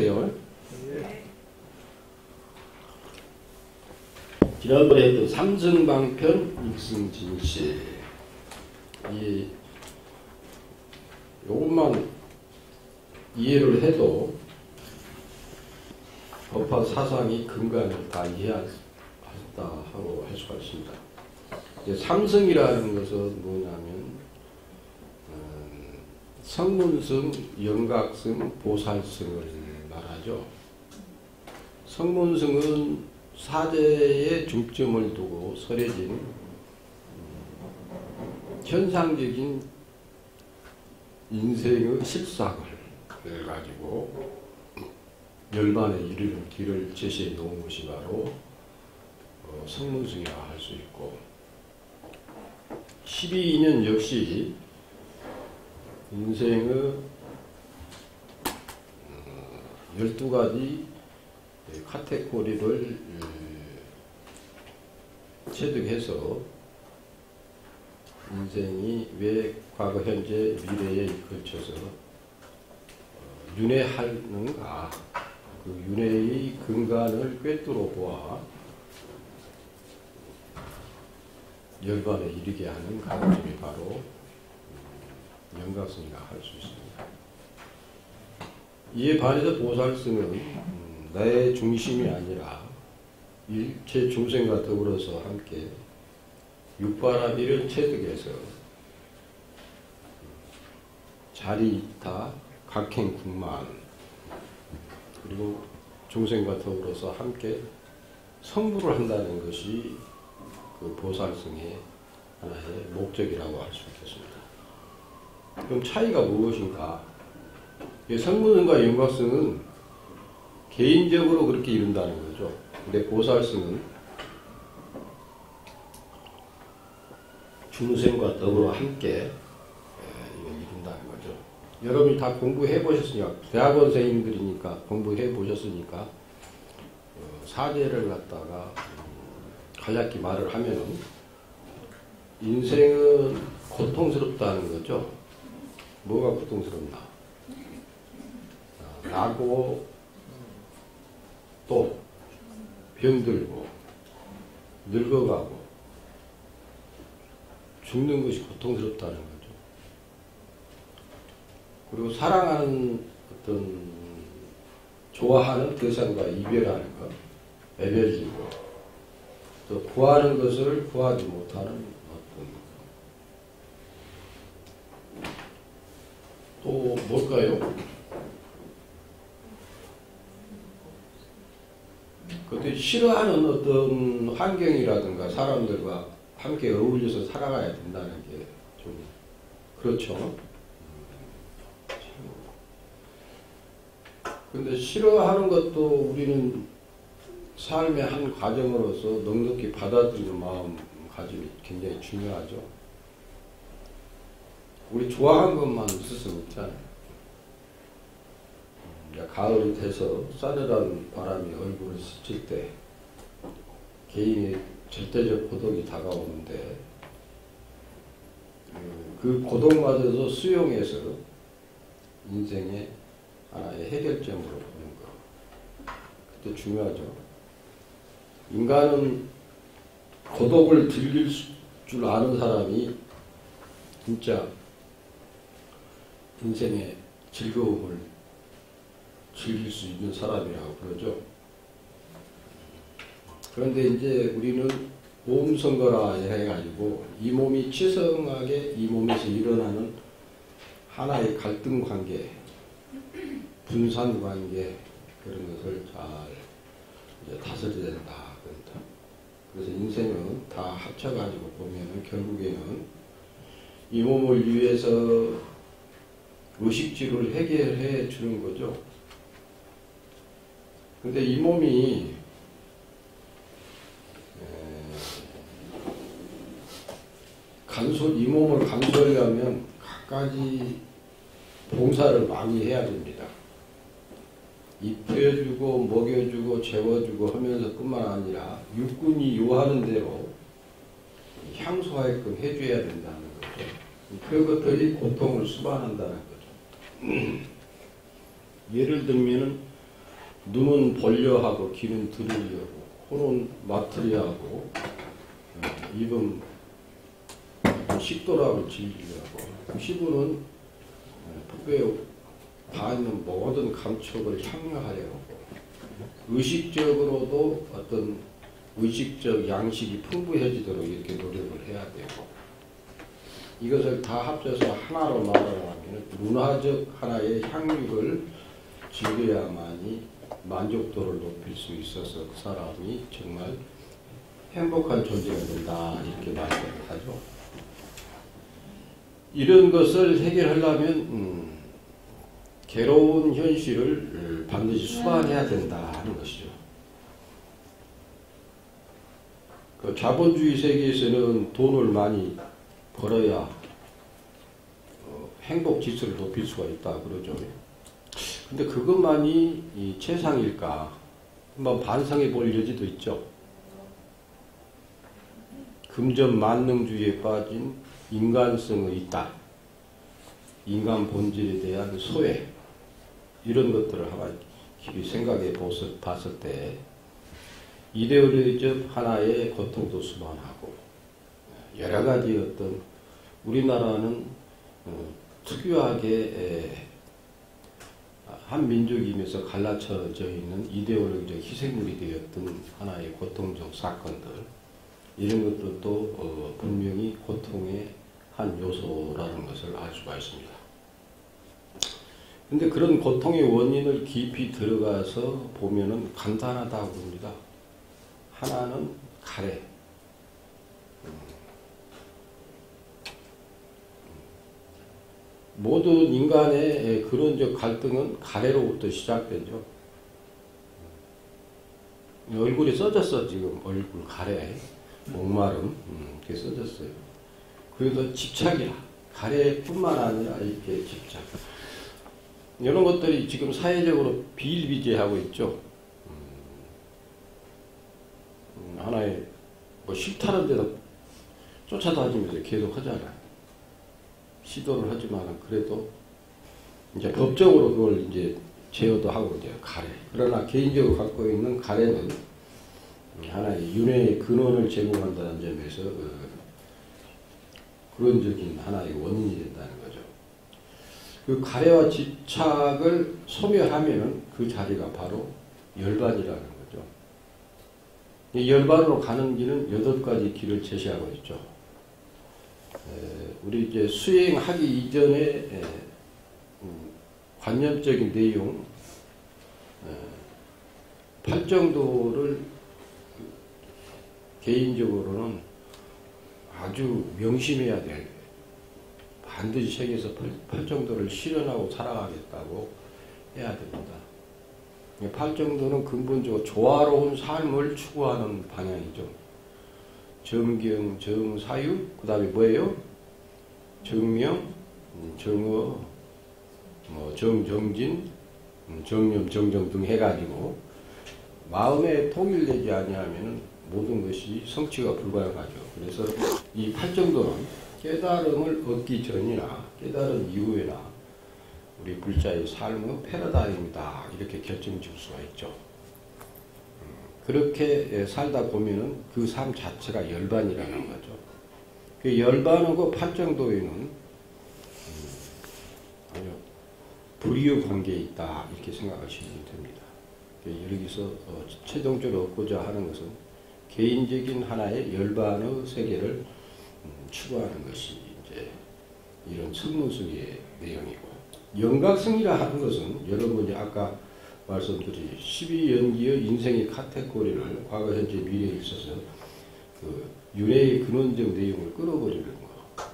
요. 지난번에 했던 삼승방편 익승진실 요것만 이해를 해도 법화 사상이 근간을 다 이해했다 하고 할 수가 있습니다. 삼승이라는 것은 뭐냐면 성문승, 영각승, 보살승을 말하죠. 성문승은 사제에 중점을 두고 설해진 현상적인 인생의 실상을 가지고 열반에 이르는 길을 제시해 놓은 것이 바로 성문승이라 할 수 있고, 12인연 역시 인생의 12가지 카테고리를 체득해서 인생이 왜 과거, 현재, 미래에 걸쳐서 윤회하는가, 그 윤회의 근간을 꿰뚫어 보아 열반에 이르게 하는 가르침이 바로 영각승이라 할 수 있습니다. 이에 반해서 보살승은 나의 중심이 아니라 일체 중생과 더불어서 함께 육바라밀을 체득해서 자리이타, 각행국만, 그리고 중생과 더불어서 함께 성불을 한다는 것이 그 보살승의 하나의 목적이라고 할 수 있겠습니다. 그럼 차이가 무엇인가? 성문승과 영각승은 개인적으로 그렇게 이룬다는 거죠. 근데 보살승은 중생과 더불어 함께 이룬다는 거죠. 여러분이 다 공부해 보셨으니까, 대학원생들이니까 공부해 보셨으니까 사제를 갖다가 간략히 말을 하면은 인생은 고통스럽다는 거죠. 뭐가 고통스럽나? 나고 또 병들고 늙어가고 죽는 것이 고통스럽다는 거죠. 그리고 사랑하는 어떤 좋아하는 대상과 이별하는 것, 애별지고, 또 구하는 것을 구하지 못하는 어떤, 또 뭘까요? 그때 싫어하는 어떤 환경이라든가 사람들과 함께 어울려서 살아가야 된다는 게 좀 그렇죠. 근데 싫어하는 것도 우리는 삶의 한 과정으로서 넉넉히 받아들이는 마음가짐이 굉장히 중요하죠. 우리 좋아하는 것만 있을 수는 없잖아요. 가을이 돼서 싸늘한 바람이 얼굴을 스칠 때 개인의 절대적 고독이 다가오는데, 그 고독마저도 수용해서 인생의 하나의 해결점으로 보는 거, 그때 중요하죠. 인간은 고독을 즐길 줄 아는 사람이 진짜 인생의 즐거움을 즐길 수 있는 사람이라고 그러죠. 그런데 이제 우리는 오음선거라 해가지고 이 몸이 치성하게 이 몸에서 일어나는 하나의 갈등 관계, 분산 관계, 그런 것을 잘 이제 다스려야 된다. 그래서 인생은 다 합쳐가지고 보면은 결국에는 이 몸을 위해서 의식주를 해결해 주는 거죠. 근데 이 몸이 이 몸을 간수하려면 갖가지 봉사를 많이 해야 됩니다. 입혀주고 먹여주고 재워주고 하면서 뿐만 아니라 육군이 요하는 대로 향수하게끔 해줘야 된다는 거죠. 그것들이 고통을 수반한다는 거죠. 예를 들면은 눈은 벌려하고 귀는 들으려고 코는 맡으려하고 입은 식도락을 즐기려고 시부는 뼈에 닿는 모든 감촉을 향유하려고 의식적으로도 어떤 의식적 양식이 풍부해지도록 이렇게 노력을 해야 되고 이것을 다 합쳐서 하나로 말하면 문화적 하나의 향유를 즐겨야만이 만족도를 높일 수 있어서 그 사람이 정말 행복한 존재가 된다 이렇게 말을 하죠. 이런 것을 해결하려면 괴로운 현실을 반드시 수반해야 된다 하는 것이죠. 그 자본주의 세계에서는 돈을 많이 벌어야 행복 지수를 높일 수가 있다 그러죠. 근데 그것만이 이 최상일까? 한번 반성해 볼 여지도 있죠. 금전 만능주의에 빠진 인간성의 이탈, 인간 본질에 대한 소외 이런 것들을 한번 깊이 생각해 봤을 때 이데올로기적 하나의 고통도 수반하고 여러 가지 어떤 우리나라는 특유하게 한 민족이면서 갈라쳐져 있는 이데올로기적 희생물이 되었던 하나의 고통적 사건들 이런 것들도 분명히 고통의 한 요소라는 것을 알 수가 있습니다. 근데 그런 고통의 원인을 깊이 들어가서 보면은 간단하다고 봅니다. 하나는 가래. 모든 인간의 근원적 갈등은 가래로부터 시작되죠. 얼굴이 써졌어, 지금. 얼굴 가래. 목마름. 이렇게 써졌어요. 그래서 집착이라. 가래뿐만 아니라 이렇게 집착. 이런 것들이 지금 사회적으로 비일비재하고 있죠. 하나의 뭐 싫다는 데도 쫓아다니면서 계속 하잖아요. 시도를 하지만 그래도 이제 법적으로 그걸 이제 제어도 하고 이제 가래. 그러나 개인적으로 갖고 있는 가래는 하나의 윤회의 근원을 제공한다는 점에서 근원적인 하나의 원인이 된다는 거죠. 그 가래와 집착을 소멸하면은 그 자리가 바로 열반이라는 거죠. 이 열반으로 가는 길은 8가지 길을 제시하고 있죠. 우리 이제 수행하기 이전에 관념적인 내용 8정도를 개인적으로는 아주 명심해야 될 반드시 책에서 8정도를 실현하고 살아가겠다고 해야 됩니다. 8정도는 근본적으로 조화로운 삶을 추구하는 방향이죠. 정경, 정사유, 그 다음에 뭐예요? 정명, 정어, 정정진, 정념, 정정 등 해가지고 마음에 통일되지 아니하면 모든 것이 성취가 불가능하죠. 그래서 이 8정도는 깨달음을 얻기 전이나 깨달은 이후에나 우리 불자의 삶의 패러다임이다 이렇게 결정 지을 수가 있죠. 그렇게 살다 보면은 그 삶 자체가 열반이라는 거죠. 그 열반하고 8정도에는 아주 불이의 관계에 있다 이렇게 생각하시면 됩니다. 여기서 최종적으로 얻고자 하는 것은 개인적인 하나의 열반의 세계를 추구하는 것이 이제 이런 성문수의 내용이고, 영각성이라 하는 것은 여러분이 아까 말씀드린 12연기의 인생의 카테고리를 과거, 현재, 미래에 있어서 그 윤회의 근원적 내용을 끌어버리는 것.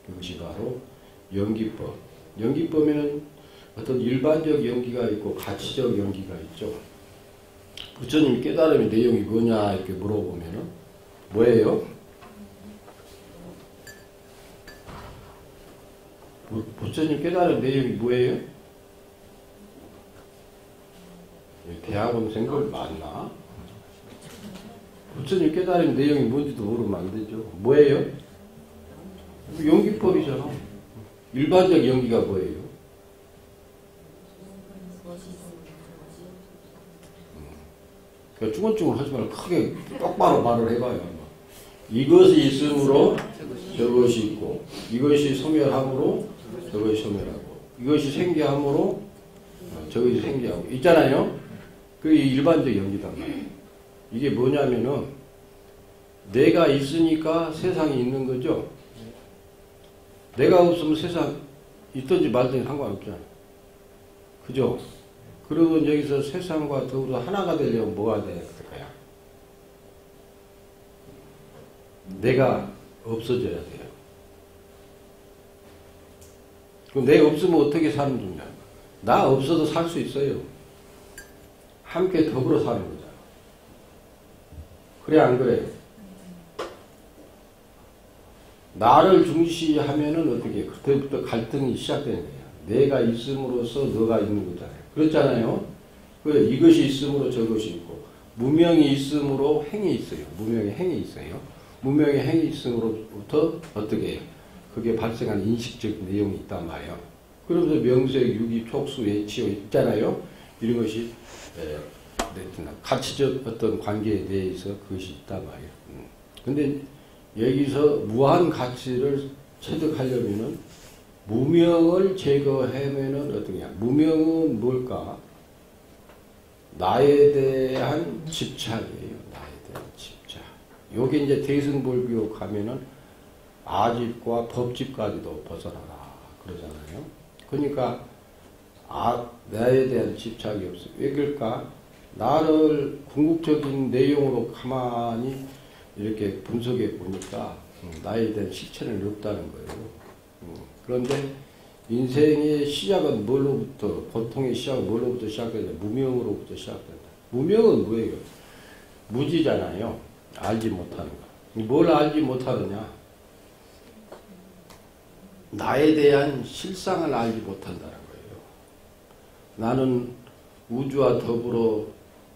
그것이 바로 연기법. 연기법에는 어떤 일반적 연기가 있고 가치적 연기가 있죠. 부처님 깨달음의 내용이 뭐냐 이렇게 물어보면은 뭐예요? 부처님 깨달은 내용이 뭐예요? 대학원생들 맞나? 부처님 깨달은 내용이 뭔지도 모르면 안 되죠. 뭐예요? 연기법이잖아. 일반적 연기가 뭐예요? 그러니까 쭈글쭈글 하지 말고 크게 똑바로 말을 해봐요. 이것이 있으므로 저것이 있고, 이것이 소멸함으로 저것이 소멸하고, 이것이 생기함으로 저것이 생기하고 있잖아요. 그게 일반적 연기단 말이에요. 이게 뭐냐면은 내가 있으니까 세상이 있는 거죠. 내가 없으면 세상 있든지 말든지 상관없잖아요. 그죠? 그러면 여기서 세상과 더불어 하나가 되려면 뭐가 돼야 될까요? 내가 없어져야 돼요. 그럼 내가 없으면 어떻게 사는 거냐? 나 없어도 살 수 있어요. 함께 더불어 사는 거잖아. 그래 안 그래? 나를 중시하면은 어떻게 그때부터 갈등이 시작되는 거야. 내가 있음으로써 너가 있는 거잖아요. 그렇잖아요. 그래 이것이 있음으로 저것이 있고 무명이 있음으로 행이 있어요. 무명의 행이 있어요. 무명의 행이 있음으로부터 어떻게 해요? 그게 발생한 인식적 내용이 있단 말이에요. 그러면서 명색, 유기, 촉수, 예치어 있잖아요. 이런 것이 가치적 어떤 관계에 대해서 그것이 있단 말이에요. 근데 여기서 무한 가치를 체득하려면은 무명을 제거하면은 어떻게 하냐. 무명은 뭘까? 나에 대한 집착이에요. 나에 대한 집착. 요게 이제 대승불교 가면은 아집과 법집까지도 벗어나라 그러잖아요. 그러니까 나에 대한 집착이 없어. 왜 그럴까? 나를 궁극적인 내용으로 가만히 이렇게 분석해 보니까 나에 대한 실체는 없다는 거예요. 그런데 인생의 시작은 뭘로부터, 고통의 시작은 뭘로부터 시작된다? 무명으로부터 시작된다. 무명은 뭐예요? 무지잖아요. 알지 못하는 거. 뭘 알지 못하느냐? 나에 대한 실상을 알지 못한다는 거예요. 나는 우주와 더불어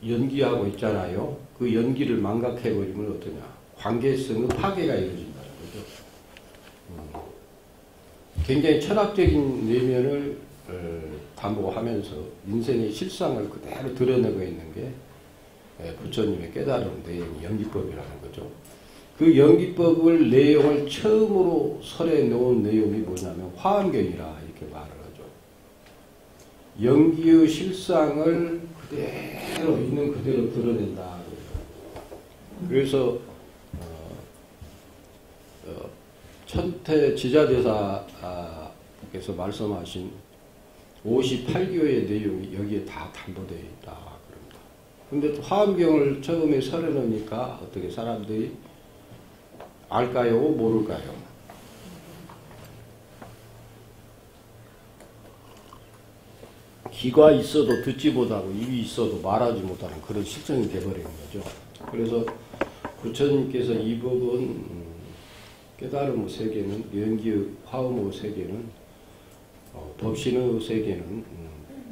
연기하고 있잖아요. 그 연기를 망각해버리면 어떠냐. 관계성의 파괴가 이루어진다는 거죠. 굉장히 철학적인 내면을 담보하면서 인생의 실상을 그대로 드러내고 있는 게 부처님의 깨달은 내용이 연기법이라는 거죠. 그 연기법을 내용을 처음으로 설해 놓은 내용이 뭐냐면 화엄경이라 이렇게 말을 하죠. 연기의 실상을 그대로 있는 그대로 드러낸다. 그래서 천태 지자대사께서 말씀하신 58교의 내용이 여기에 다 담보되어 있다. 그런데 화엄경을 처음에 설해 놓으니까 어떻게 사람들이 알까요? 모를까요? 귀가 있어도 듣지 못하고 입이 있어도 말하지 못하는 그런 실정이 되어버리는 거죠. 그래서 부처님께서 이 법은 깨달음의 세계는 연기의 화음의 세계는 법신의 세계는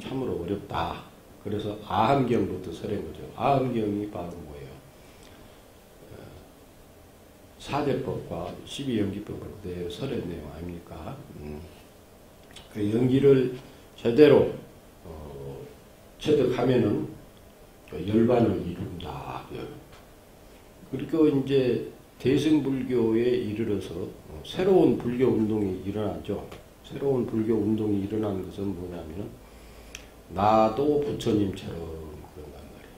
참으로 어렵다. 그래서 아함경부터 설한 거죠. 아함경이 바로 뭐예요? 사대법과 12연기법을 설한 내용 아닙니까? 그 연기를 제대로 체득하면은 열반을 이룬다. 그리고 이제 대승불교에 이르러서 새로운 불교 운동이 일어나죠. 새로운 불교 운동이 일어나는 것은 뭐냐면은 나도 부처님처럼 그런단 말이에요.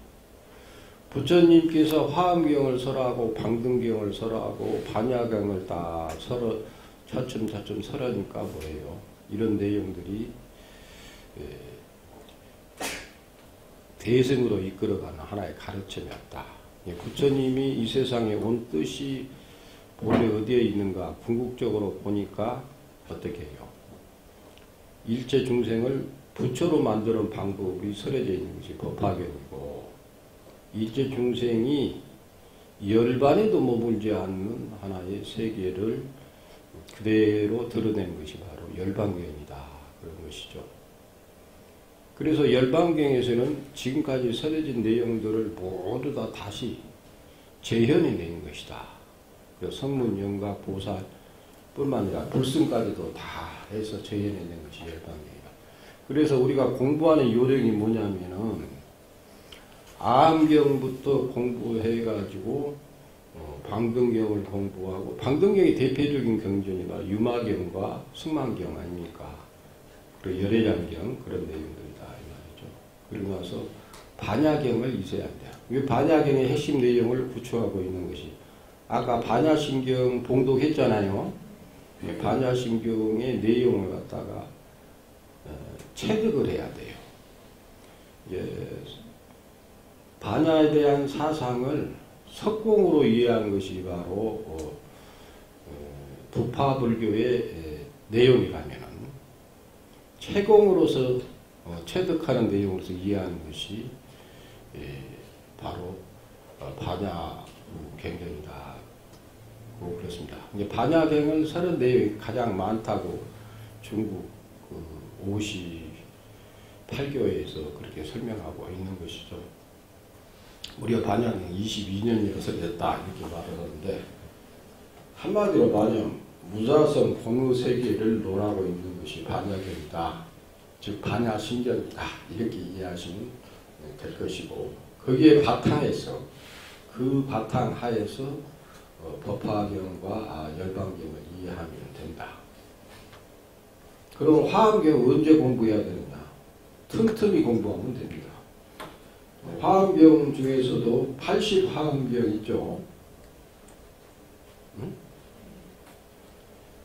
부처님께서 화엄경을 설하고 방등경을 설하고 반야경을 다 설어 차츰차츰 설하니까 뭐예요? 이런 내용들이 대승으로 이끌어가는 하나의 가르침이었다. 부처님이 이 세상에 온 뜻이 본래 어디에 있는가 궁극적으로 보니까 어떻게 해요? 일체 중생을 부처로 만드는 방법이 설해져 있는 것이 법화경이고 일체 중생이 열반에도 머물지 않는 하나의 세계를 그대로 드러내는 것이 바로 열반경이다. 그런 것이죠. 그래서 열반경에서는 지금까지 설해진 내용들을 모두 다 다시 재현해낸 것이다. 성문, 영각, 보살 뿐만 아니라 불승까지도 다 해서 재현해낸 것이 열반경이다. 그래서 우리가 공부하는 요령이 뭐냐면은 암경부터 공부해가지고 방등경을 공부하고, 방등경이 대표적인 경전이가 유마경과 승만경 아닙니까? 그리고 열애장경 그런 내용들이다 이 말이죠. 그리고 나서 반야경을 잊어야 안 돼요. 이 반야경의 핵심 내용을 구축하고 있는 것이 아까 반야심경 봉독했잖아요. 반야심경의 내용을 갖다가 체득을 해야 돼요. 반야에 대한 사상을 석공으로 이해하는 것이 바로 부파불교의 내용이라면은 채공으로서 체득하는 내용으로서 이해하는 것이 바로 반야경전이다. 그렇습니다. 이제 반야경을 34개가 가장 많다고 중국 58교에서 그렇게 설명하고 있는 것이죠. 우리가 반야경 22년이나 설했다 이렇게 말하는데, 한마디로 말하면 무자성 공의세계를 논하고 있는 것이 반야경이다. 즉 반야심경이다. 이렇게 이해하시면 될 것이고, 거기에 바탕에서 그 바탕 하에서 법화경과 열반경을 이해하면 된다. 그럼 화엄경 언제 공부해야 되느냐? 틈틈이 공부하면 됩니다. 화엄경 중에서도 80화엄경 있죠. 응?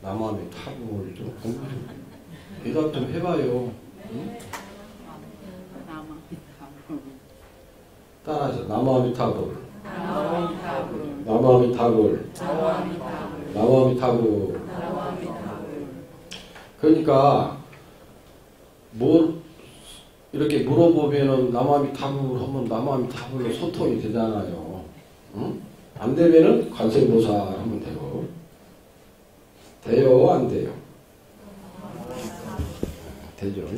남함의 타국을 좀 공부 좀 대답 좀 해봐요. 응? 따라서 남함의 타국, 남함의 타국, 남함의 타국. 그러니까 뭐 이렇게 물어보면은 남함이 타국을 하면 남함이 타국으로 소통이 되잖아요. 응? 안 되면은 관세음보살 하면 돼요. 돼요? 안 돼요? 되죠.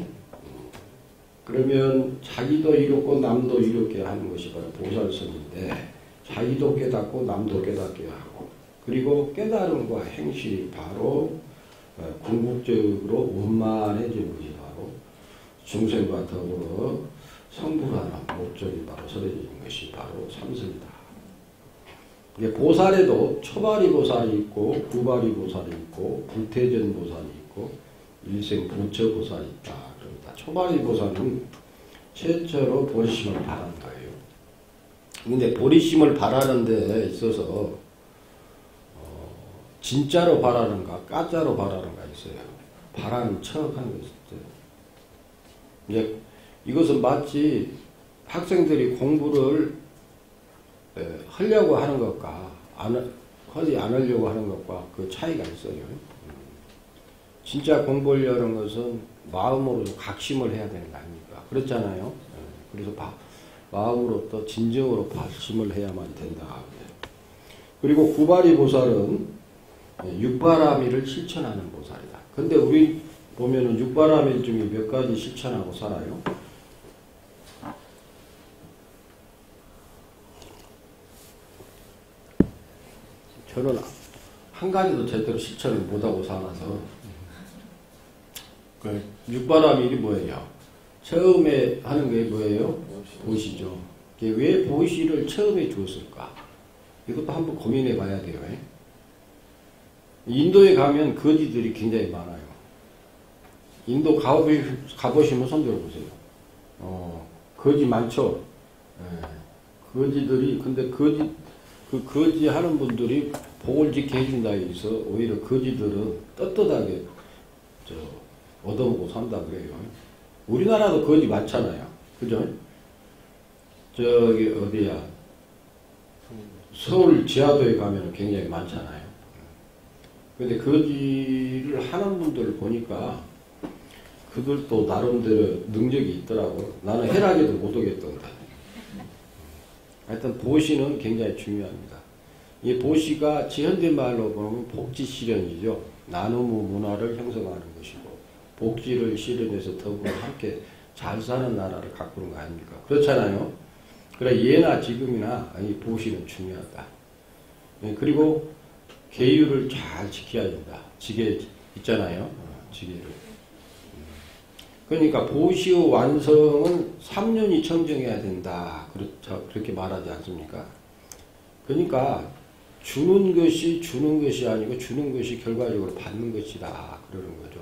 그러면 자기도 이롭고 남도 이롭게 하는 것이 바로 보살성인데, 자기도 깨닫고 남도 깨닫게 하고, 그리고 깨달음과 행실이 바로 궁극적으로 원만해지는 것이 바로 중생과 더불어 성불하는 목적이 바로 서려지는 것이 바로 삼성이다. 이게 보살에도 초발이 보살이 있고 구발이 보살이 있고 불태전 보살이 있고 일생 부처 보살이 있다. 그럽니다. 초발이 보살은 최초로 보리심을 바라는 거예요. 근데 보리심을 바라는 데 있어서 진짜로 바라는가 가짜로 바라는가 있어요. 바라는 척하는 것이 있어요. 이제 이것은 마치 학생들이 공부를 하려고 하는 것과 하지 않으려고 하는 것과 그 차이가 있어요. 진짜 공부하려는 것은 마음으로 각심을 해야 되는 거 아닙니까? 그렇잖아요. 그래서 마음으로 또 진정으로 발심을 해야만 된다. 그리고 구바리 보살은 육바라밀을 실천하는 보살이다. 근데 우리 보면은 육바라밀 중에 몇 가지 실천하고 살아요? 저는 한 가지도 제대로 실천을 못하고 살아서. 그 육바라밀이 뭐예요? 처음에 하는 게 뭐예요? 보시죠. 왜 보시를 처음에 주었을까? 이것도 한번 고민해 봐야 돼요. 인도에 가면 거지들이 굉장히 많아요. 인도 가보시면 손 들어보세요. 거지 많죠? 거지들이, 근데 거지 하는 분들이 복을 지게 해준다 해서 오히려 거지들은 떳떳하게 얻어먹고 산다 그래요. 우리나라도 거지 많잖아요. 그죠? 저기 어디야? 서울 지하도에 가면 굉장히 많잖아요. 근데 거지를 하는 분들을 보니까 그들도 나름대로 능력이 있더라고. 나는 해라게도 못 오겠던데. 하여튼 보시는 굉장히 중요합니다. 이 보시가 현대말로 보면 복지실현이죠. 나눔의 문화를 형성하는 것이고, 복지를 실현해서 더불어 함께 잘 사는 나라를 가꾸는 거 아닙니까? 그렇잖아요. 그래 예나 지금이나 이 보시는 중요하다. 그리고 계율을 잘 지켜야 된다. 지계 있잖아요. 지계를. 그러니까 보시의 완성은 3년이 청정해야 된다. 그렇게 말하지 않습니까? 그러니까 주는 것이 아니고 주는 것이 결과적으로 받는 것이다. 그러는 거죠.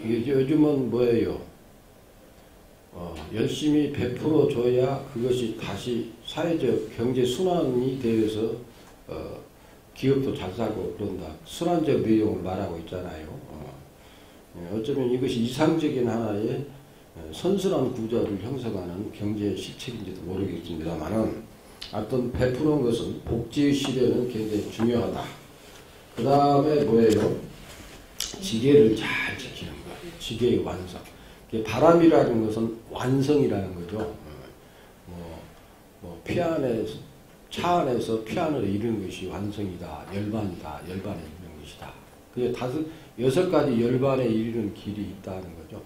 이게 요즘은 뭐예요? 열심히 베풀어 줘야 그것이 다시 사회적 경제 순환이 되어서 기업도 잘 살고 그런다. 순환적 내용을 말하고 있잖아요. 어쩌면 이것이 이상적인 하나의 선순환 구조를 형성하는 경제 실책인지도 모르겠습니다만은 어떤 베푸는 것은 복지의 실현은 굉장히 중요하다. 그 다음에 뭐예요? 지계를 잘 지키는 거예요. 지계의 완성. 바람이라는 것은 완성이라는 거죠. 피 안에서, 차 안에서 피 안으로 이루는 것이 완성이다. 열반이다. 열반에 이루는 것이다. 그게 6가지 열반에 이르는 길이 있다는 거죠.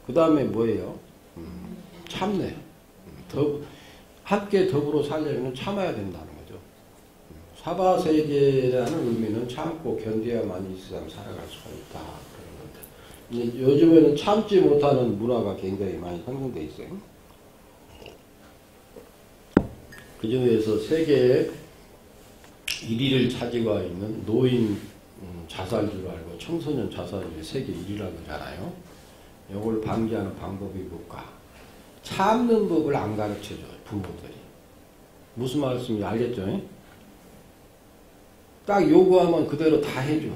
그 다음에 뭐예요? 참네. 함께 더불어 살려면 참아야 된다는 거죠. 사바세계라는 의미는 참고 견뎌야만 이 세상 살아갈 수가 있다. 그런 건데. 요즘에는 참지 못하는 문화가 굉장히 많이 형성되어 있어요. 그 중에서 세계에 1위를 차지하고 있는 노인 자살률 알고 청소년 자살률이 세계 1위라고 하잖아요. 이걸 방지하는 방법이 뭘까? 참는 법을 안 가르쳐줘요. 부모들이. 무슨 말씀인지 알겠죠? 딱 요구하면 그대로 다 해줘.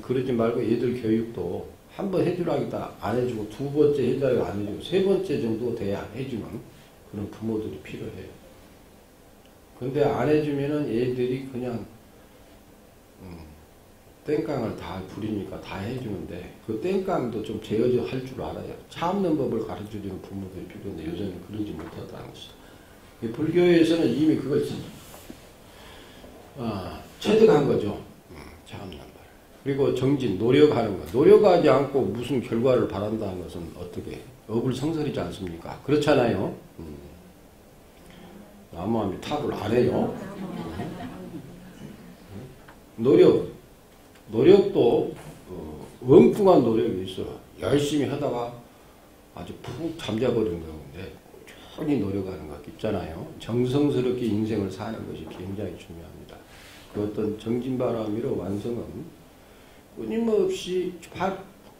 그러지 말고 얘들 교육도 한 번 해주라기다 안 해주고 두 번째 해줘야 안 해주고 세 번째 정도 돼야 해주는 그런 부모들이 필요해요. 근데 안 해주면은 애들이 그냥 땡깡을 다 부리니까 다 해주는데 그 땡깡도 좀 제어져 할 줄 알아요. 참는 법을 가르쳐주는 부모들이 필요한데 요새는 그러지 못하다는 것이죠. 불교에서는 이미 그걸 체득한 거죠. 참는 법. 그리고 정진, 노력하는 것. 노력하지 않고 무슨 결과를 바란다는 것은 어떻게 어불성설이지 않습니까? 그렇잖아요. 나무함이 탑을 안 해요. 노력도 엉뚱한 노력이 있어. 열심히 하다가 아주 푹 잠자버리는 건데 꾸준히 노력하는 것 있잖아요. 정성스럽게 인생을 사는 것이 굉장히 중요합니다. 그 어떤 정진바람이로 완성은 끊임없이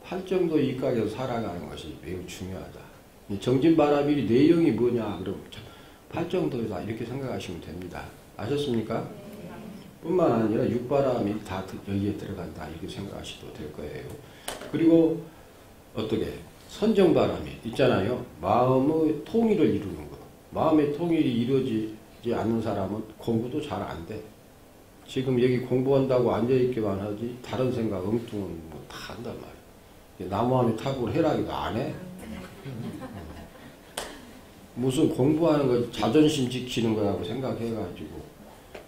8정도 이까지서 살아가는 것이 매우 중요하다. 정진바람이 내용이 뭐냐 그럼 8정도이다 이렇게 생각하시면 됩니다. 아셨습니까? 뿐만 아니라 육바람이 다 여기에 들어간다 이렇게 생각하셔도 될 거예요. 그리고 어떻게 선정바람이 있잖아요. 마음의 통일을 이루는 거. 마음의 통일이 이루어지지 않는 사람은 공부도 잘 안 돼. 지금 여기 공부한다고 앉아있기만 하지 다른 생각 엉뚱은 뭐 다 한단 말이야. 나무 안에 탑을 해라기도 안 해. 무슨 공부하는 거 자존심 지키는 거라고 생각해가지고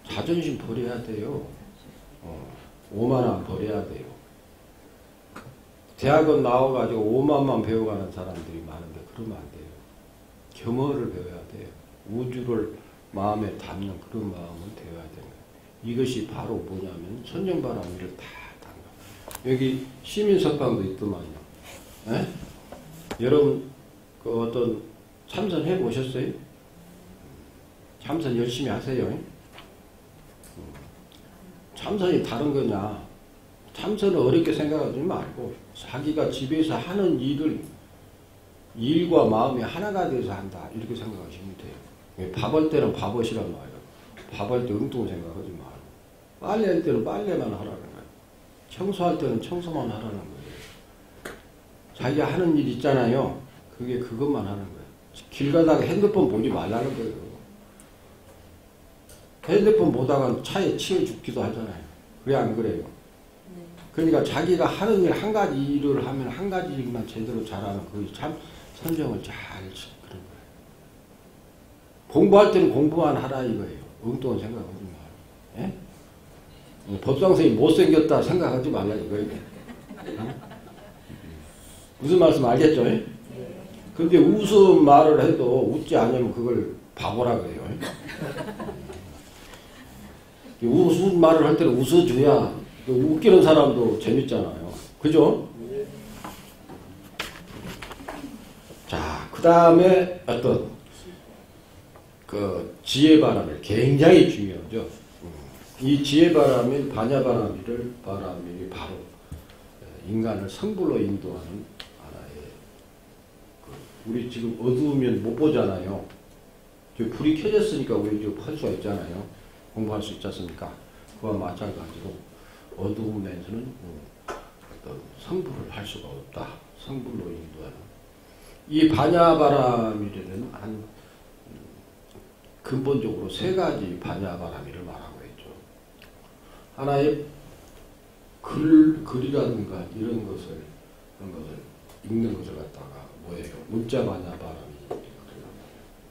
자존심 버려야 돼요. 오만함 버려야 돼요. 대학원 나와가지고 오만만 배워가는 사람들이 많은데 그러면 안 돼요. 겸허를 배워야 돼요. 우주를 마음에 담는 그런 마음은 되어야 돼요. 이것이 바로 뭐냐면 선정바람이를 다 담가. 여기 시민석방도 있더만요. 에? 여러분 그 어떤 참선해 보셨어요? 참선 열심히 하세요. 참선이 다른 거냐? 참선을 어렵게 생각하지 말고 자기가 집에서 하는 일과 마음이 하나가 돼서 한다 이렇게 생각하시면 돼요. 밥할 때는 밥엇이란 말이에요. 밥할 때 엉뚱한 생각하지 말고 빨래할 때는 빨래만 하라는 거예요. 청소할 때는 청소만 하라는 거예요. 자기가 하는 일 있잖아요. 그게 그것만 하는 거예요. 길 가다가 핸드폰 보지 말라는 거예요. 핸드폰 보다가 차에 치여 죽기도 하잖아요. 그래 안 그래요? 그러니까 자기가 하는 일 한 가지 일을 하면 한 가지 일만 제대로 잘하는 그게 참 선정을 잘 그런 거예요. 공부할 때는 공부만 하라 이거예요. 엉뚱한 생각하지 말고. 예? 법상선생님 못생겼다 생각하지 말라 이거예요. 응? 무슨 말씀 알겠죠? 근데 웃음 말을 해도 웃지 않으면 그걸 바보라 그래요. 웃음 말을 할 때는 웃어줘야 웃기는 사람도 재밌잖아요. 그죠? 자, 그 다음에 어떤 그 지혜바람일 굉장히 중요하죠. 이 지혜바람일 반야바람일이 바로 인간을 성불로 인도하는 하나의 우리 지금 어두우면 못 보잖아요. 불이 켜졌으니까 우리 지금 할 수가 있잖아요. 공부할 수 있지 않습니까? 그와 마찬가지로 어두우면서는 어떤 성불을 할 수가 없다. 성불로 인도하는 이 반야바람일에는 한 근본적으로 세 가지 반야바람일을 말하고 있죠. 하나의 글이라든가 이런 것을 읽는 것을 갖다가 뭐예요? 문자 반야바람이.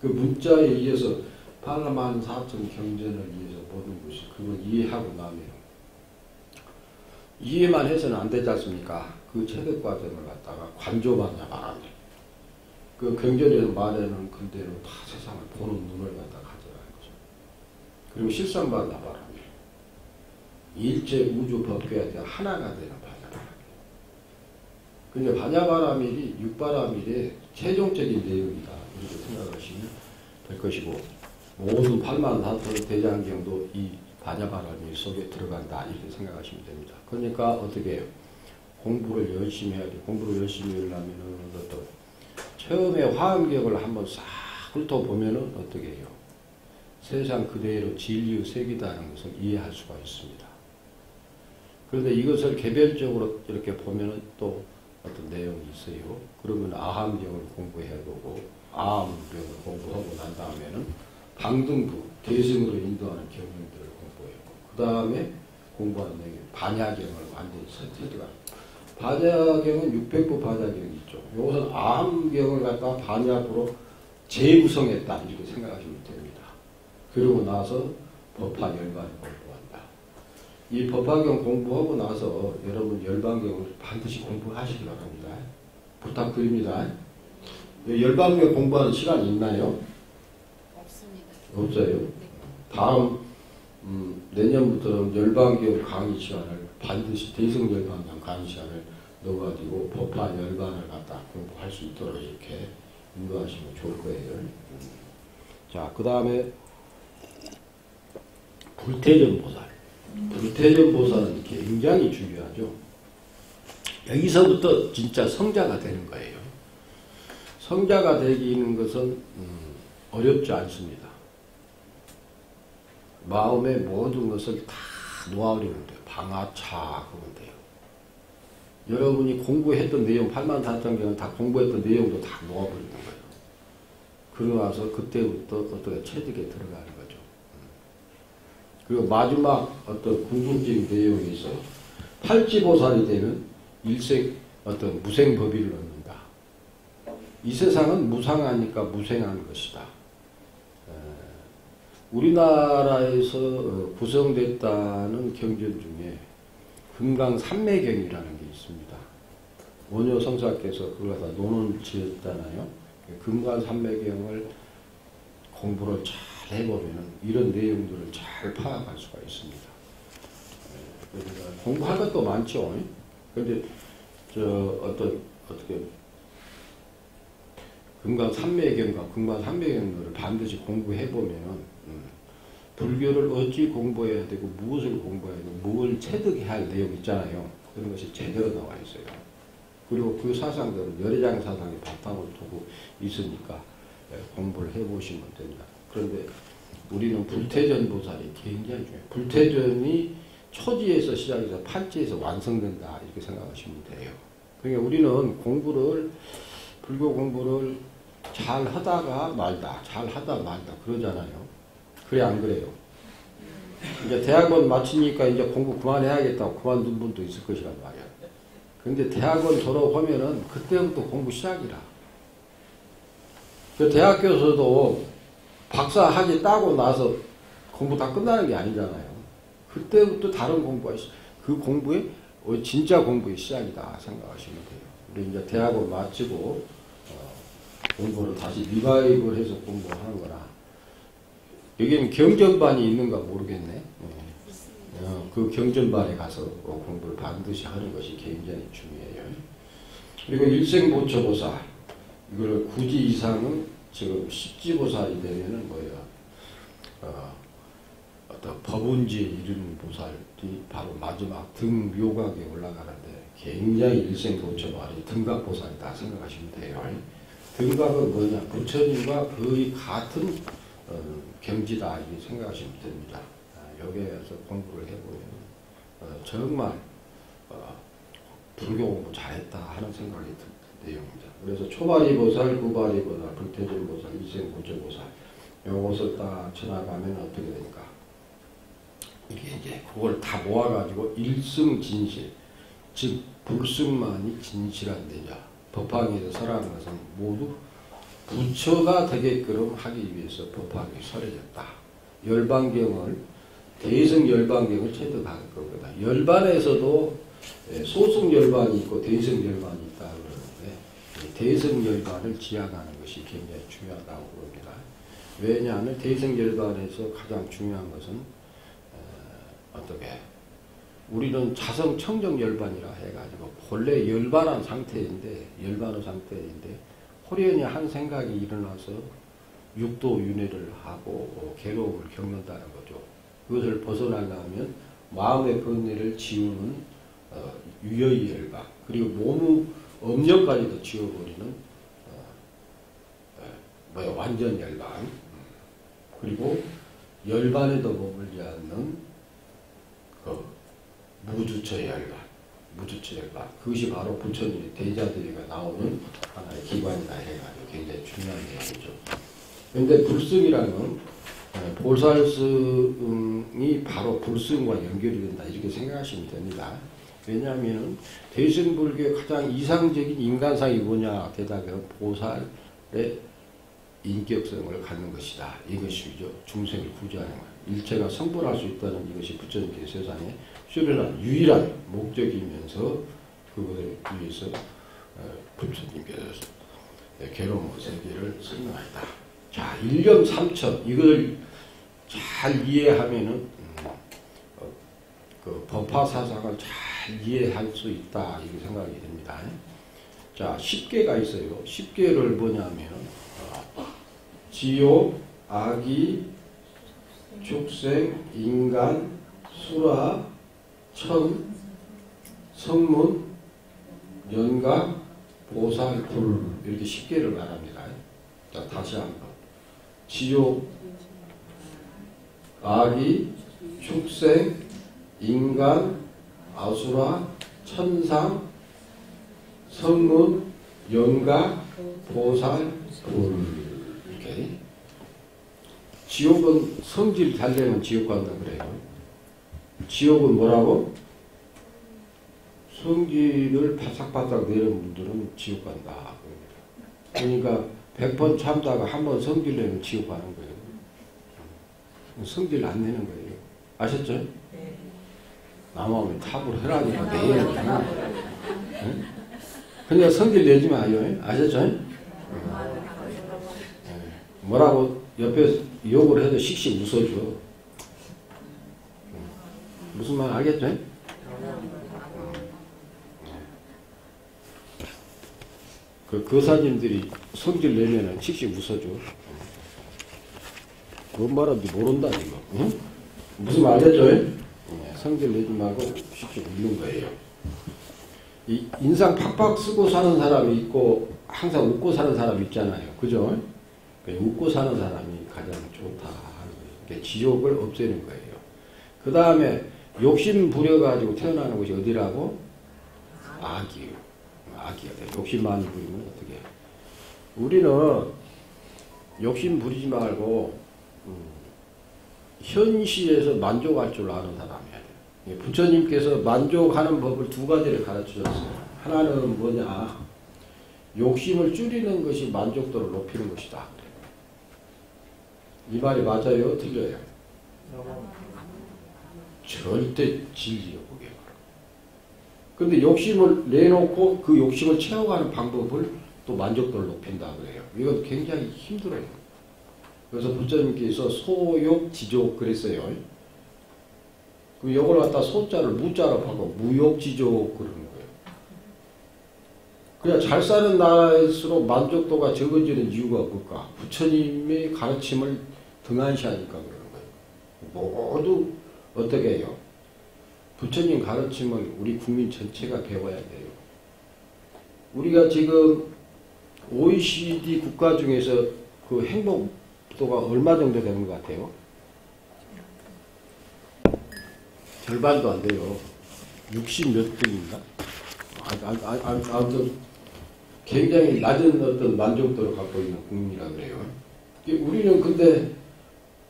그 문자에 의해서 84,000 경전을 위해서 모든 것이 그걸 이해하고 나면 이해만 해서는 안 되지 않습니까? 그 체득 과정을 갖다가 관조반야 바람일. 그 경전에서 말하는 그대로 다 세상을 보는 눈을 갖다 가져가는 거죠. 그리고 실상반야 바람일. 일체 우주 법계에 대한 하나가 되는 반야바람일. 근데 반야바람일이 육바람일의 최종적인 내용이다. 이렇게 생각하시면 될 것이고 모든 84,000 대장경도 이 반야바람일 속에 들어간다 이렇게 생각하시면 됩니다. 그러니까 어떻게 해요? 공부를 열심히 해야 돼. 공부를 열심히 하려면 어떤 처음에 화엄경을 한번 싹 훑어보면은 어떻게 해요? 세상 그대로 진리의 색이다는 것을 이해할 수가 있습니다. 그런데 이것을 개별적으로 이렇게 보면은 또 어떤 내용이 있어요. 그러면 아함경을 공부해야 되고 아함경을 공부하고 난 다음에는 방등부, 대승으로 인도하는 경영들을 공부해요. 그 다음에 공부하는 내용이 반야경을 완전히 선택해가지고 반야경은 600부 반야경이 있죠. 이것은 아함경을 갖다가 반야부로 재구성했다 이렇게 생각하시면 됩니다. 그러고 나서 법화 열반을 공부한다. 이 법화경 공부하고 나서 여러분 열반경을 반드시 공부하시기 바랍니다. 부탁드립니다. 열반경 공부하는 시간이 있나요? 없습니다. 없어요. 다음 내년부터는 열반경 강의 시간을 반드시 대승 열반경 강의 시간을 넣어가지고 법화 열반을 갖다 공부할 수 있도록 이렇게 인도하시면 좋을 거예요. 자, 그 다음에 불태전보살. 불태전보살은 굉장히 중요하죠. 여기서부터 진짜 성자가 되는 거예요. 성자가 되기는 것은 어렵지 않습니다. 마음의 모든 것을 다 놓아버리면 돼요. 방아차 그러면 돼요. 여러분이 공부했던 내용 84,000경은 다 공부했던 내용도 다 놓아버리는 거예요. 그러고 나서 그때부터 어떻게 체득에 들어가는 거죠. 그리고 마지막 어떤 궁극적인 내용이 있어요. 팔지보살이 되면 일생 어떤 무생법의를 얻는다. 이 세상은 무상하니까 무생한 것이다. 우리나라에서 구성됐다는 경전 중에 금강산매경이라는 게 있습니다. 원효 성사께서 그걸 다 논을 지었잖아요. 금강산매경을 공부를 잘 해보면 이런 내용들을 잘 파악할 수가 있습니다. 그러니까 공부할 것도 많죠. 그런데 어떻게 금강산매경과 금강산매경을 반드시 공부해보면 불교를 어찌 공부해야 되고 무엇을 공부해야 되고 무엇을 체득해야 할 내용 있잖아요. 그런 것이 제대로 나와 있어요. 그리고 그 사상들은 열애장 사상의 바탕을 두고 있으니까 공부를 해보시면 됩니다. 그런데 우리는 불태전보살이 굉장히 중요해요. 불태전이 초지에서 시작해서 팔지에서 완성된다 이렇게 생각하시면 돼요. 그러니까 우리는 불교 공부를 잘 하다가 말다 그러잖아요. 그래 안 그래요? 이제 대학원 마치니까 이제 공부 그만해야겠다고 그만둔 분도 있을 것이란 말이야. 근데 대학원 졸업하면은 그때부터 공부 시작이라. 그 대학교에서도 박사 학위 따고 나서 공부 다 끝나는 게 아니잖아요. 그때부터 다른 공부가 있어. 그 공부의 진짜 공부의 시작이다 생각하시면 돼요. 우리 이제 대학원 마치고 공부를 다시 리바이벌 해서 공부하는 거라. 여기는 경전반이 있는가 모르겠네. 그 경전반에 가서 공부를 반드시 하는 것이 굉장히 중요해요. 그리고 일생보처보살, 이걸 굳이 이상은 지금 십지보살이 되면은 어떤 법운지에 이르는 보살이 바로 마지막 등 묘각에 올라가는데 굉장히 일생보처보살이 등각보살이다 생각하시면 돼요. 등각은 뭐냐? 부처님과 거의 같은 경지다 이렇게 생각하시면 됩니다. 여기에서 공부를 해보면 정말 불교 공부 잘했다 하는 생각이 듭니다. 내용입니다. 그래서 초발이 보살, 구발이 보살, 불태진 보살, 일생보처 보살 요것을 딱 지나가면 어떻게 되니까 이게 이제 그걸 다 모아가지고 일승진실, 즉 불승만이 진실한 대자. 법화에서 설하는 것은 모두 부처가 되게끔 하기 위해서 법화에 설해졌다. 열반경을 대승열반경을 체득할 겁니다. 열반에서도 소승열반이 있고 대승열반이 있다 그러는데 대승열반을 지향하는 것이 굉장히 중요하다고 그럽니다. 왜냐하면 대승열반에서 가장 중요한 것은 어떻게 우리는 자성청정열반이라 해가지고 본래 열반한 상태인데 호련히 한 생각이 일어나서 육도윤회를 하고 괴로움을 겪는다는 거죠. 그것을 벗어나려면 마음의 번뇌를 지우는 유여열반, 그리고 몸의 업력까지도 지워버리는 완전열반, 그리고 열반에도 머물지 않는 무주처열반, 그것이 바로 부처님의 대자들이가 나오는 하나의 기관이다 해가지고 굉장히 중요한 내용이죠. 그런데 불승이라는 보살승이 바로 불승과 연결이 된다 이렇게 생각하시면 됩니다. 왜냐하면 대승불교의 가장 이상적인 인간상이 뭐냐 대답하면 보살의 인격성을 갖는 것이다. 이것이죠. 중생을 구제하는 것. 일체가 성불할 수 있다는 이것이 부처님께서 세상에 수련한 유일한 목적이면서 그것을 위해서 부처님께서 괴로운 세계를 설명했다. 자, 일념 삼천 이걸 잘 이해하면은 그 법화 사상을 잘 이해할 수 있다 이렇게 생각이 됩니다. 자, 10개가 있어요. 10개를 뭐냐면 지옥, 악이, 축생, 인간, 수라, 천, 성문, 연각, 보살, 불 이렇게 10개를 말합니다. 자, 다시 한번 지옥, 악이, 축생, 인간, 아수라, 천상, 성문, 연각, 보살, 불 이렇게. 지옥은 성질 잘 되면 지옥 간다 그래요. 지옥은 뭐라고? 성질을 바삭바삭 내는 분들은 지옥 간다. 그러니까 100번 참다가 한 번 성질 내면 지옥 가는 거예요. 성질 안 내는 거예요. 아셨죠? 네. 남하면 탑으로 해라니까 내야 돼. 그냥 성질 내지 마요. 아셨죠? 뭐라고 옆에 욕을 해도 씩씩 웃어줘. 무슨 말 알겠죠? 그 교사님들이 성질 내면은 씩씩 웃어줘. 뭔 말인지 모른다 이거. 응? 무슨 말 알겠죠? 성질 내지 말고 씩씩 웃는 거예요. 이 인상 팍팍 쓰고 사는 사람이 있고 항상 웃고 사는 사람이 있잖아요. 그죠? 웃고 사는 사람이 가장 좋다 하는 거예요. 그러니까 지옥을 없애는 거예요. 그 다음에 욕심 부려가지고 태어나는 것이 어디라고? 악이에요. 악이야. 욕심 많이 부리면 어떻게 해요? 우리는 욕심 부리지 말고 현시에서 만족할 줄 아는 사람이야 돼요. 부처님께서 만족하는 법을 두 가지를 가르치셨어요. 하나는 뭐냐? 욕심을 줄이는 것이 만족도를 높이는 것이다. 이 말이 맞아요? 틀려요? 절대 진리요, 그게. 근데 욕심을 내놓고 그 욕심을 채워가는 방법을 또 만족도를 높인다 그래요. 이건 굉장히 힘들어요. 그래서 부처님께서 소욕, 지족 그랬어요. 그럼 이걸 갖다 소자를 무자로 바꿔 무욕지족 그러는 거예요. 그냥 잘 사는 나라일수록 만족도가 적어지는 이유가 뭘까? 부처님의 가르침을 등한시하니까 그러는 거예요. 모두 어떻게 해요? 부처님 가르침을 우리 국민 전체가 배워야 돼요. 우리가 지금 OECD 국가 중에서 그 행복도가 얼마 정도 되는 것 같아요? 절반도 안 돼요. 60 몇 등인가? 아무튼 굉장히 낮은 어떤 만족도를 갖고 있는 국민이라 그래요. 우리는 근데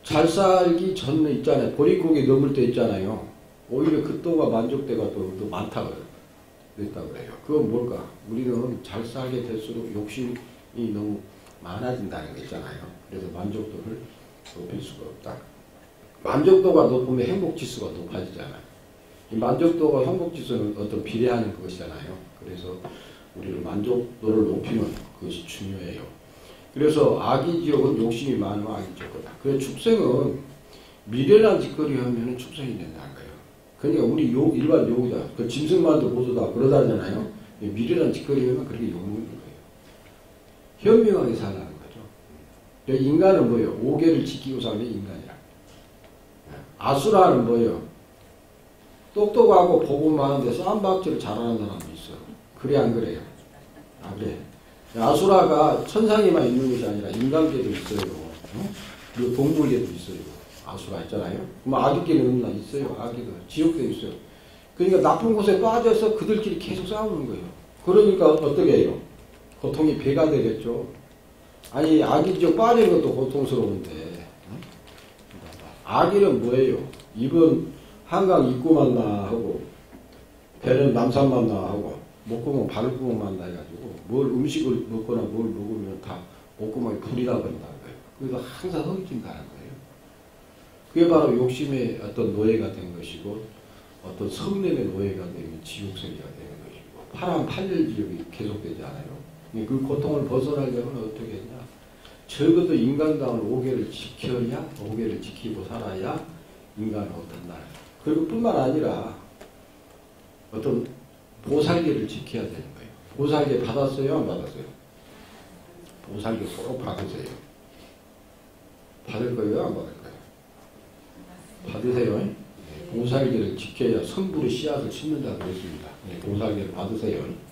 잘 살기 전에 있잖아요. 보릿고개 넘을 때 있잖아요. 오히려 그 또가 만족대가 더 많다 그래요. 그건 뭘까? 우리는 잘 살게 될수록 욕심이 너무 많아진다는 거 있잖아요. 그래서 만족도를 높일 수가 없다. 만족도가 높으면 행복지수가 높아지잖아요. 이 만족도가 행복지수는 어떤 비례하는 것이잖아요. 그래서 우리를 만족도를 높이는 것이 중요해요. 그래서 아기지옥은 욕심이 많으면 아기지옥이다. 그래서 축생은 미련한 짓거리 하면 축생이 된다는 거예요. 그러니까 우리 일반 욕이다. 그 짐승만도 모두 다 그러다잖아요. 미련한 짓거리 하면 그렇게 욕먹는 거예요. 현명하게 살라는 거죠. 인간은 뭐예요? 오계를 지키고 사는 게 인간이라. 아수라는 뭐예요? 똑똑하고 복음 많은데 쌈박질을 잘하는 사람도 있어요. 그래 안 그래요? 아 그래. 아수라가 천상에만 있는 것이 아니라 인간계도 있어요. 그리고 동물계도 있어요. 아수라 있잖아요. 그럼 아기계는 없나? 있어요. 아기도. 지옥도 있어요. 그러니까 나쁜 곳에 빠져서 그들끼리 계속 싸우는 거예요. 그러니까 어떻게 해요? 고통이 배가 되겠죠. 아니 아기지옥 빠진 것도 고통스러운데 아기는 뭐예요? 입은 한강 입구만 나 하고 배는 남산만 나 하고 목구멍 발구멍만 나 해가지고 뭘 음식을 먹거나 뭘 먹으면 다 목구멍에 불이 나버린다는 거예요. 그래서 항상 허기진다는 거예요. 그게 바로 욕심의 어떤 노예가 된 것이고 어떤 성냄의 노예가 되면 지옥세계가 되는 것이고 파란 판열지옥이 계속되지 않아요. 그 고통을 벗어나려면 어떻게 했냐? 적어도 인간다운 오계를 지켜야 오계를 지키고 살아야 인간을 얻는다. 그리고 뿐만 아니라 어떤 보살계를 지켜야 되는 거예요. 보살계 받았어요? 안 받았어요? 보살계 꼭 받으세요. 받을 거예요? 안 받을 거예요? 받으세요. 네, 보살계를 지켜야 성불의 씨앗을 심는다고 그랬습니다. 네, 보살계를 받으세요.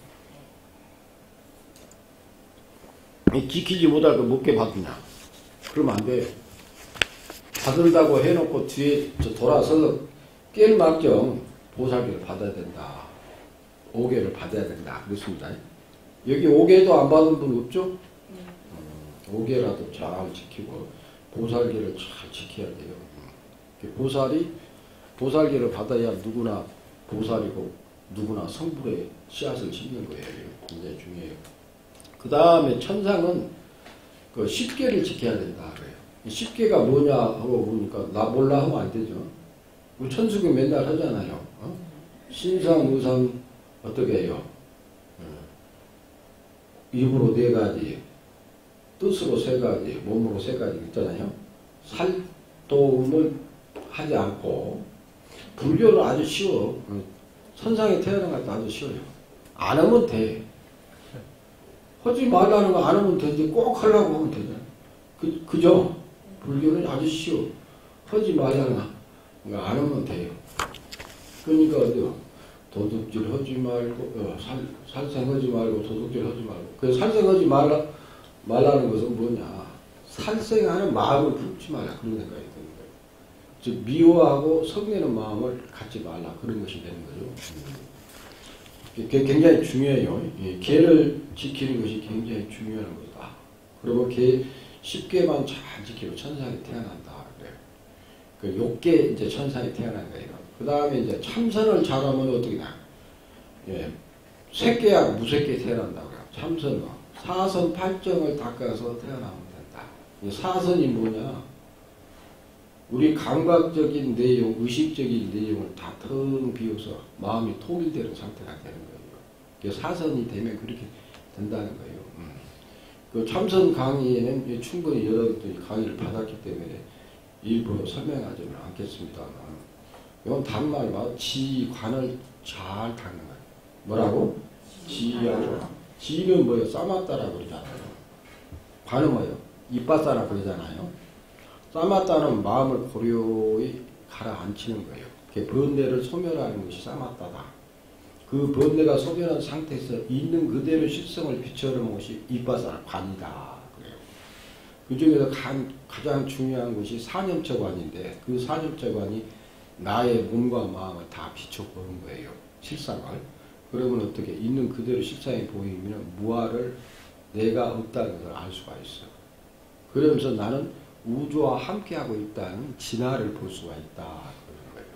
지키지 못할 거 몇 개 받느냐? 그러면 안 돼요. 받는다고 해놓고 뒤에 돌아서 깰 막정 보살계를 받아야 된다. 5개를 받아야 된다. 그렇습니다. 여기 5개도 안 받은 분 없죠? 5개라도 잘 지키고 보살계를 잘 지켜야 돼요. 보살계를 받아야 누구나 보살이고 누구나 성불의 씨앗을 심는 거예요. 굉장히 중요해요. 그 다음에 천상은 그 10개를 지켜야 된다 그래요. 10개가 뭐냐 하고 보니까 나 몰라 하면 안 되죠. 천수교 맨날 하잖아요. 신상, 우상 어떻게 해요? 입으로 4가지, 뜻으로 3가지, 몸으로 3가지 있잖아요. 살도움을 하지 않고 불교는 아주 쉬워. 선상에 태어난 것도 아주 쉬워요. 안 하면 돼. 하지 말라는 거 안 하면 되지. 꼭 하려고 하면 되잖아. 그죠? 불교는 아주 쉬워. 하지 말라는 거 안 하면 돼요. 그러니까 어디요? 도둑질 하지 말고, 살생하지 말고, 도둑질 하지 말고. 그 살생하지 말라는 것은 뭐냐? 살생하는 마음을 품지 말라. 그런 생각이 드는 거예요. 즉, 미워하고 성내는 마음을 갖지 말라. 그런 것이 되는 거죠. 그게 굉장히 중요해요. 개를 지키는 것이 굉장히 중요한 거다. 그리고 개 10개만 잘 지키고 천상에 태어난다. 그래요. 그 6개 이제 천상에 태어난 거예요. 그 다음에 이제 참선을 잘하면 어떻게 나? 쇠개하고 무쇠개 태어난다고요. 참선은 사선 8정을 닦아서 태어나면 된다. 사선이 뭐냐? 우리 감각적인 내용, 의식적인 내용을 다 텅 비워서 마음이 통일되는 상태가 되는 거예요. 사선이 되면 그렇게 된다는 거예요. 그 참선 강의에는 충분히 여러분들이 강의를 받았기 때문에 일부러 설명하지는 않겠습니다만 이건 단말로 지관을 잘 닦는 거예요. 뭐라고? 지하고. 지는 뭐예요? 싸맞다라고 그러잖아요. 관은 뭐예요? 이빠싸라 그러잖아요. 싸맞다는 마음을 고려히 가라앉히는 거예요. 번뇌를 소멸하는 것이 싸맞다다. 그 번뇌가 소멸한 상태에서 있는 그대로 실성을 비춰내는 것이 이빠싸라 관이다. 그래요. 그 중에서 가장 중요한 것이 사념처관인데 그 사념처관이 나의 몸과 마음을 다 비춰보는 거예요. 실상을. 그러면 어떻게 있는 그대로 실상이 보이면 무아를 내가 없다는 것을 알 수가 있어. 그러면서 나는 우주와 함께하고 있다는 진화를 볼 수가 있다. 그러는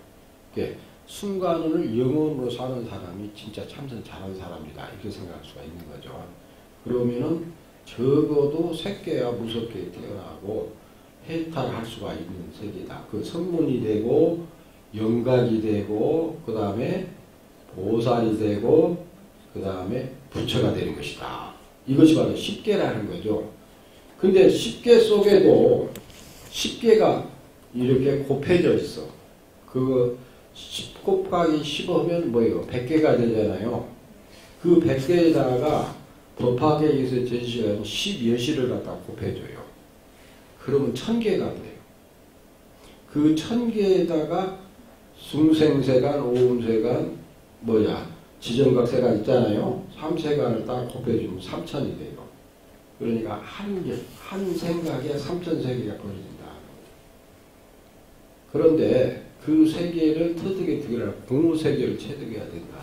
거예요. 순간을 영혼으로 사는 사람이 진짜 참선 잘하는 사람이다. 이렇게 생각할 수가 있는 거죠. 그러면은 적어도 새끼야 무섭게 태어나고 해탈할 수가 있는 세계다. 그 성문이 되고 영각이 되고 그 다음에 보살이 되고 그 다음에 부처가 되는 것이다. 이것이 바로 십계라는 거죠. 근데 십계 속에도 십계가 이렇게 곱해져 있어. 그거 10 곱하기 10 하면 뭐예요? 100개가 되잖아요. 그 100개에다가 법화계에서 제시한 10여시를 갖다 곱해줘요. 그러면 1000개가 돼요. 그 1000개에다가 숭생세간, 오음세간, 지정각세간 있잖아요. 3세간을 딱 곱해주면 3000이 돼요. 그러니까 한 생각에 3000세계가 벌어진다. 그런데 그 세계를 터득에 들으려면 공무세계를 체득해야 된다.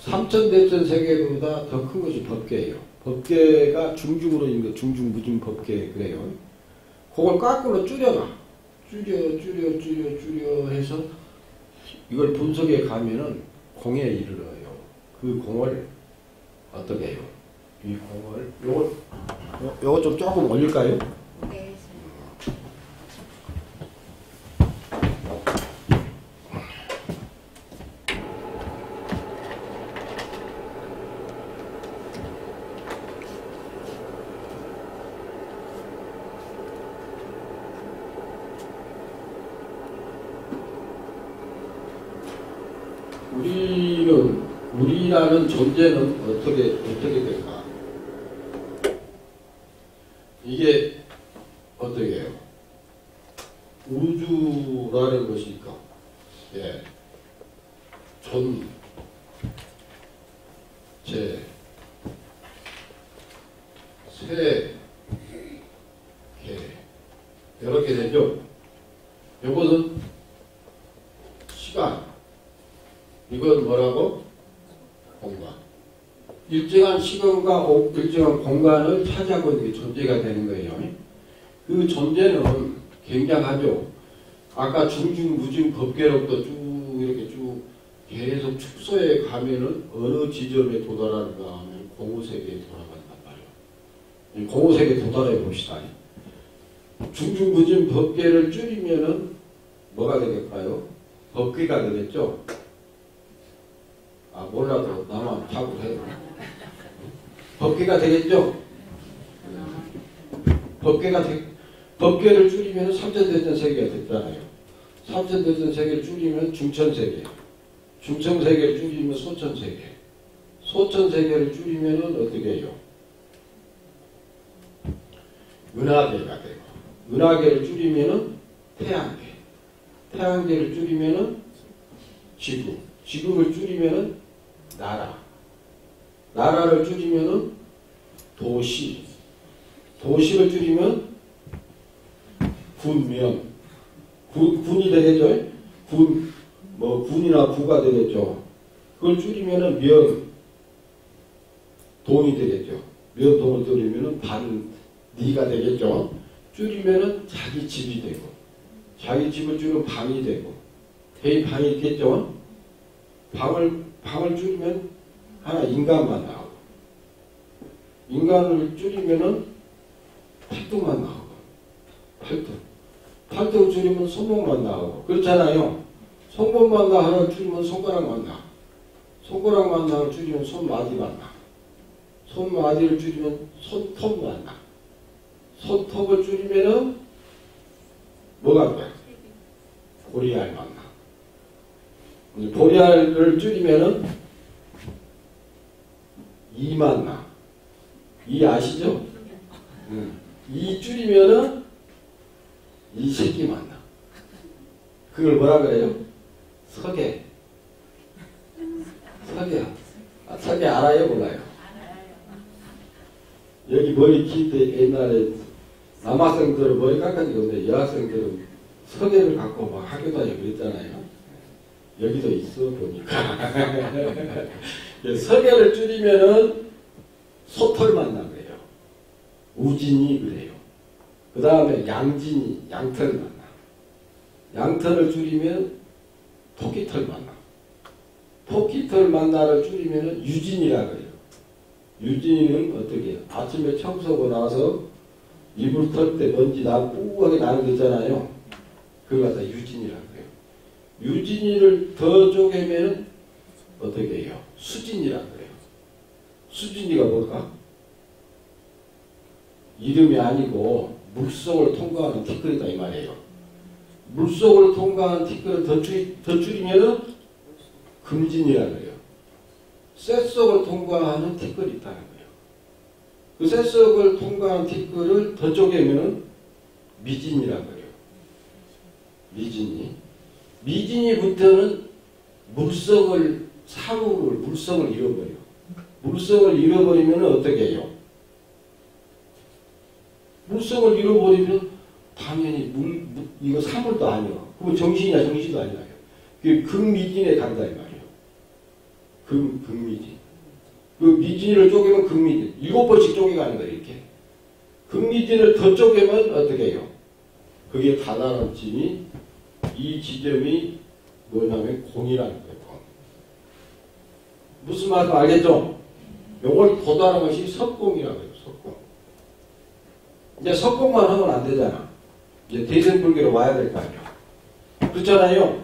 3000대천 세계보다 더 큰 것이 법계예요. 법계가 중중으로 있는 거, 중중무중 법계 그래요. 그걸 거꾸로 줄여놔. 줄여 해서 이걸 분석해 가면은 공에 이르러요. 그 공을 어떻게 해요? 이 공을 요거 좀 조금 올릴까요? 네. 우리라는 존재는 어떻게 될까? 이게 어떻게 해요? 우주라는 것이니까, 이렇게 되죠? 이것은 시간. 이건 뭐라고? 공간. 일정한 시간과 일정한 공간을 차지하고 있는 게 존재가 되는 거예요. 그 존재는 굉장하죠. 아까 중중무중 법계로부터 쭉 이렇게 쭉 계속 축소해 가면은 어느 지점에 도달하는가 하면 공호세계에 돌아간단 말이에요. 공호세계에 도달해 봅시다. 중중무중 법계를 줄이면은 뭐가 되겠까요? 법계가 되겠죠. 몰라도 나만 답을 해요. 법계가 되겠죠? 법계를 줄이면 삼천대천 세계가 됐잖아요. 삼천대천 세계를 줄이면 중천세계. 중천세계를 줄이면 소천세계. 소천세계를 줄이면 어떻게 해요? 은하계가 되고. 은하계를 줄이면 태양계. 태양계를 줄이면 지구. 지구를 줄이면 나라를 줄이면 도시. 도시를 줄이면 군명. 군이 되겠죠? 군이나 구가 되겠죠. 그걸 줄이면 돈이 되겠죠. 돈을 줄이면 니가 되겠죠. 줄이면 자기 집이 되고, 자기 집을 줄이면 방이 되고, 방이 있겠죠. 방을 줄이면 하나 인간만 나오고, 인간을 줄이면은 팔뚝만 나오고, 팔뚝을 줄이면 손목만 나오고, 그렇잖아요. 손목만 하나 줄이면 손가락만 나. 손가락만 나를 줄이면 손마디만 나. 손마디를 줄이면 손톱만 나. 손톱을 줄이면은 뭐가 돼? 고리알만 나. 보리알을 줄이면은 이 만나. 이 아시죠? 이 줄이면은 이 새끼 만나. 그걸 뭐라 그래요? 서계. 서계. 서계 알아요? 몰라요? 여기 머리 길 때 옛날에 남학생들은 머리 깎아지고 근데 여학생들은 서계를 갖고 막 학교 다니고 그랬잖아요. 여기도 있어 보니까. 서계를 줄이면은 소털 만나 그래요. 우진이 그래요. 그 다음에 양진이 양털 만나. 양털을 줄이면 토끼털 만나. 토끼털 만나를 줄이면 유진이라 그래요. 유진이는 어떻게 해요? 아침에 청소하고 나서 이불 털 때 먼지 뿌하게 나는 거 있잖아요. 그걸 갖다 유진이라 그래요. 유진이를 더 쪼개면 어떻게 해요? 수진이라 그래요. 수진이가 뭘까? 이름이 아니고 물속을 통과하는 티끌이다 이 말이에요. 물속을 통과하는 티끌을 더 줄이면은 금진이라 그래요. 쇳속을 통과하는 티끌이 있다는 거예요. 그 쇳속을 통과하는 티끌을 더 쪼개면은 미진이라 그래요. 미진이. 미진이부터는 물성을 잃어버려요. 물성을 잃어버리면 어떻게 해요? 물성을 잃어버리면 당연히 이거 사물도 아니야. 그거 정신이야 정신도 아니야. 그게 금미진에 간다 이 말이에요. 금미진. 그 미진을 쪼개면 금미진. 7번씩 쪼개가는 거예요 이렇게. 금미진을 더 쪼개면 어떻게 해요? 그게 가난한 진이 이 지점이 뭐냐면 공이라는 거예요. 공. 무슨 말인지 알겠죠? 요걸 도달한 것이 석공이라고 해요. 석공. 이제 석공만 하면 안 되잖아. 이제 대승불교로 와야 될 거 아니야. 그렇잖아요.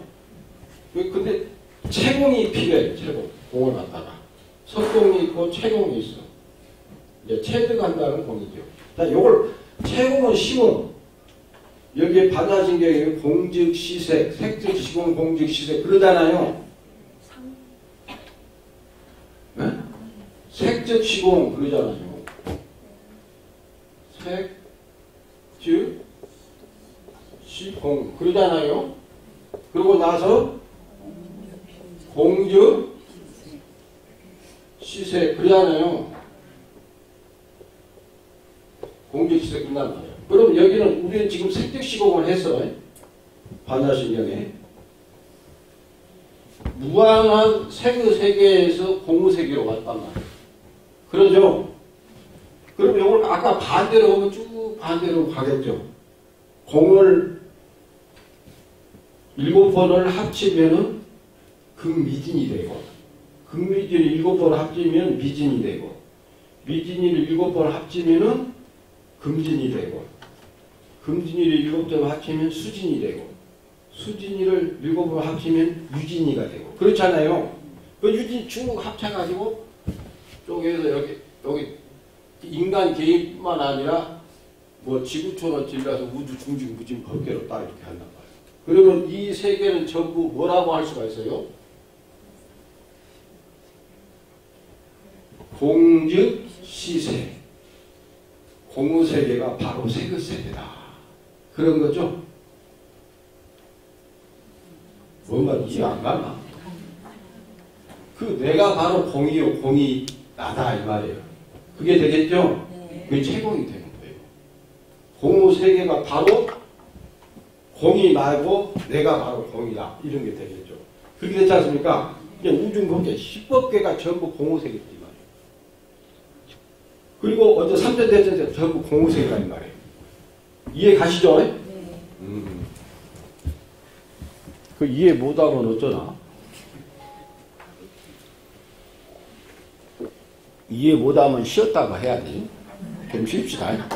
근데 채공이 필요해요. 채공. 공을 갖다가. 석공이 있고 채공이 있어. 이제 체득한다는 공이죠. 자, 요걸 채공은 쉬워. 여기에 반야신경에 공즉시색, 색즉시공, 공즉시색 그러잖아요. 네? 색즉시공 그러잖아요. 색즉시공 그러잖아요. 그러고 나서 공즉시색 그러잖아요. 공즉시색 끝난 말이에요. 그럼 여기는 우리는 지금 색즉시공을 했어. 반야신경에. 무한한 색의 세계에서 공의 세계로 왔단 말이에요. 그러죠? 그럼 이걸 아까 반대로 하면 쭉 반대로 가겠죠. 공을 7번을 합치면은 금미진이 되고, 금미진을 7번 합치면 미진이 되고, 미진이를 7번 합치면은 금진이 되고, 금진이를 7번 합치면 수진이 되고, 수진이를 7번 합치면 유진이가 되고, 그렇잖아요. 그 유진 쭉 합쳐가지고 쪼개서 여기 인간 개인뿐만 아니라 뭐 지구촌을 질러서 우주 중직 무진 법계로 딱 이렇게 한단 말이에요. 그러면 이 세계는 전부 뭐라고 할 수가 있어요? 공즉시세. 공의 세계가 바로 색의 세계다. 그런 거죠? 뭔가 이해 안 가나? 그 내가 바로 공이요. 공이 나다 이 말이에요. 그게 되겠죠? 그게 채공이 되는 거예요. 공의 세계가 바로 공이 나고 내가 바로 공이다. 이런 게 되겠죠. 그렇게 됐지 않습니까? 우주 법계 10법계가 전부 공의 세계다 이 말이에요. 그리고 어제 3전 대전 전부 공의 세계가 이 말이에요. 이해 가시죠? 네. 그 이해 못하면 어쩌나? 이해 못하면 쉬었다가 해야지. 좀 쉽시다.